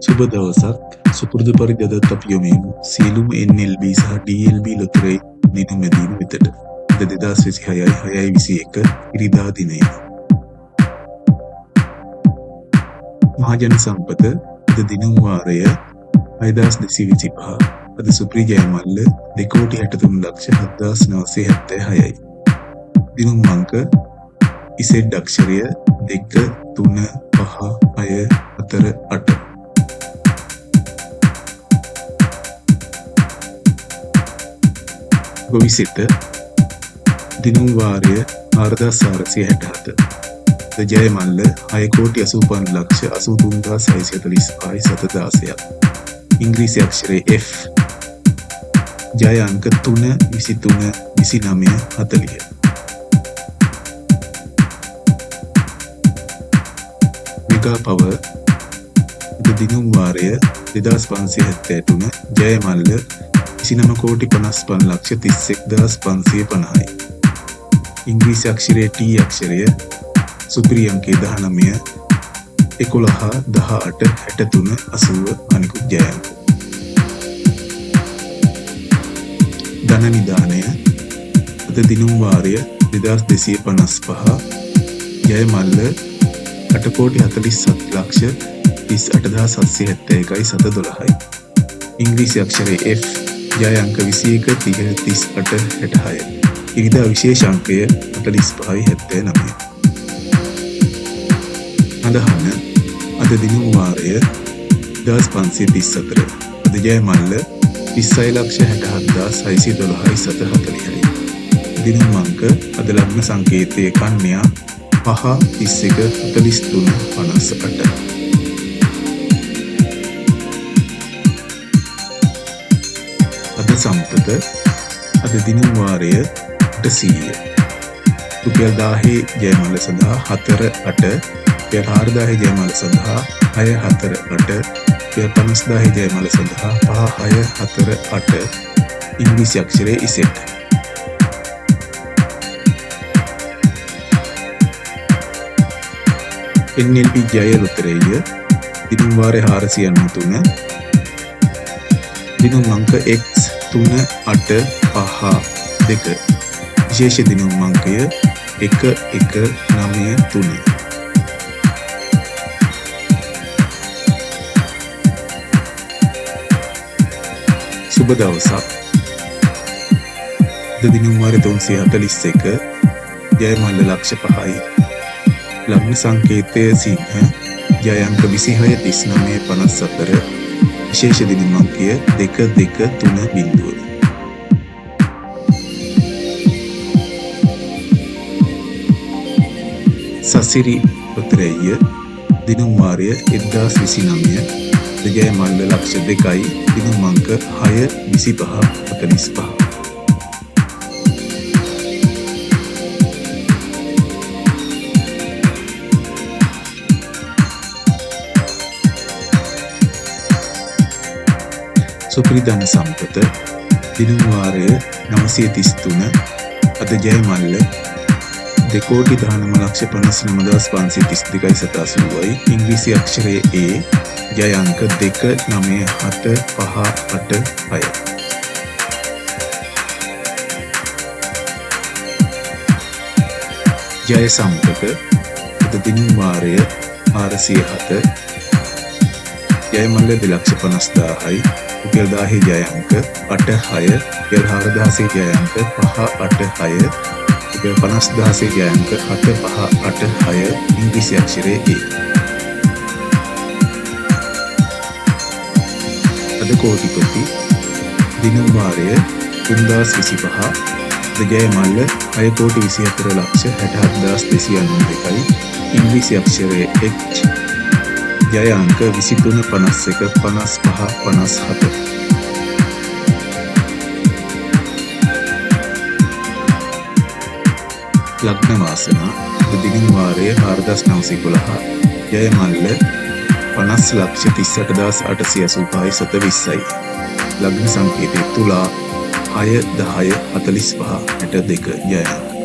සුබ දවසක්. සුපුරුදු පරිදි අදත් අපි යොමු වෙමු සියලුම NLB සහ DLB ලොතරැයි දිනුම් මැදීම වෙතට. අද 2026 6/21 ඉරිදා දිනය. මහජන සම්පත අද දිනුම් වාරය 6225. අද සුප්‍රී ජයමල්ල 2,63,7976යි. දිනුම් අංක ඉසෙඩ් අක්ෂරය 2 3 5 6 4 8. විසිට දිනුම් වාරය 4467. ද ජයමල්ල 6,85,83,645යි 716ක්. ඉංග්‍රීසි අක්ෂරය F. ජය අංක 3 23 29 40. මෙගා පවර් ද දිනුම් වාරය 2573. ජයමල්ල 29,55,31,550යි. ඉංග්‍රීසි අක්ෂරයේ T අක්ෂරය සුපිරි අංකය 19 11 18 63 80 අනිකුත් ජය අංක. ධන නිධානය අද දිනුම් වාරය 2255. ජයමල්ල 8,47,38,771යි 712යි. ඉංග්‍රීසි අක්ෂරයේ F. ජය අංක 21 30 38 66. ඉරිදා විශේෂ අංකය 45 79. අදහන අද දිනුම් වාරය 1534. අද ජයමල්ල 26,67,612යි 740යි. දිනුම් අංක අද ලග්න සංකේතයේ කන්‍යා 5 21 43 58. සම්පත අද දිනුම් වාරය 800. රුපියල් 1000 ජයමල්ල සඳහා 4 8. රුපියල් 4000 ජයමල්ල සඳහා 6 4 8. රුපියල් 50000 ජයමල්ල සඳහා 5 6 4 8. ඉංග්‍රීසි අක්ෂරයේ ඉසෙට්. NLB ජය ලොතරැය දිනුම් වාරය 493. දිනුම් අංක X 3 8 5 2. විශේෂ දිනුම් අංකය 1 1 9 3. සුබ දවසක්. ද දිනුම් වාරය 341. ජයමල්ල ලක්ෂ 5යි. ලග්න සංකේතය සිංහ. ජය අංක 26 39 54. විශේෂ දිනුම් අංකය 2 2 3 බිංදුව. සසිරි ලොතරැය දිනුම් වාරය 1029. ද ජයමල්ල ලක්ෂ 2යි. දිනුම් අංක 6 25 45. සුපිරි ධන සම්පත දිනුම් වාරය 933. අද ජයමල්ල 2,19,59,532යි 780යි. ඉංග්‍රීසි අක්ෂරයේ A. ජය අංක 2 9 7 5 8 6. ජය සම්පත අද දිනුම් වාරය 407. ජයමල්ල 2,50,000යි. රුපියල් 1000 ජය අංක 8 6. රුපියල් 4000 ජය අංක 5 8 6. රුපියල් 50000 ජය අංක 7 5 8 6. ඉංග්‍රීසි අක්ෂරයේ A. අද කෝටිපති දිනුම් වාරය 3025. ද ජයමල්ල 6,24,67,292යි. ඉංග්‍රීසි අක්ෂරයේ H. ජය අංක 23 51 55 57. ලග්න වාසනා දිනුම් වාරය 4911. ජයමල්ල 50,38,885යි 720යි. ලග්න සංකේතය තුලා 6 10 45 62 ජය අංක.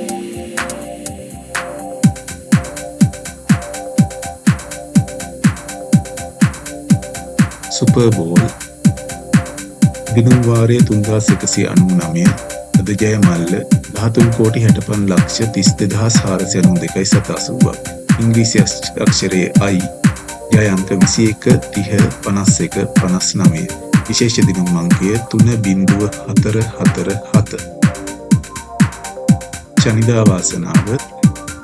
සුපර් බෝල් දිනුම් වාරය 3199 අද ජය මල්ල 13,65,32,492 ඉංග්‍රීසි අක්ෂරයේ I ජය අංක 21 30 51 59 විශේෂ දිනුම් අංකය 3.447 ශනිදා වාසනාව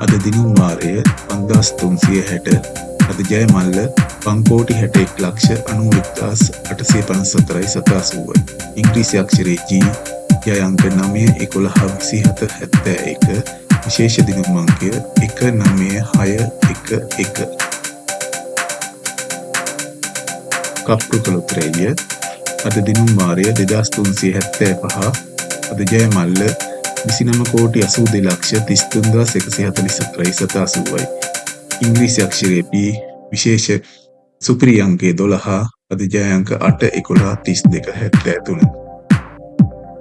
අද දිනුම් වාරය 5360 අද ජය මල්ල 5,61,91,854 ඉංග්‍රීසි අක්ෂරයේ G ජය අංක 9 11 27 71 විශේෂ දිනුම් අංකය 19611 කප්පු කලුත්‍රය අද දිනුම් වාරය 2375 අද ජය මල්ල 29,82,33,144 ඉංග්‍රීසි අක්ෂරයේ P විශේෂ සුපිරි අංකය 12 අද ජය අංක 8 11 32 73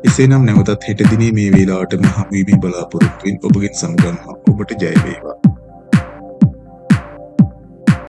එසේනම් නැවතත් හෙට දිනේ මේ වේලාවටම හමු වීමේ බලාපොරොත්තු වෙමින් ඔබගෙන් සමුගන්නවා ඔබට ජය වේවා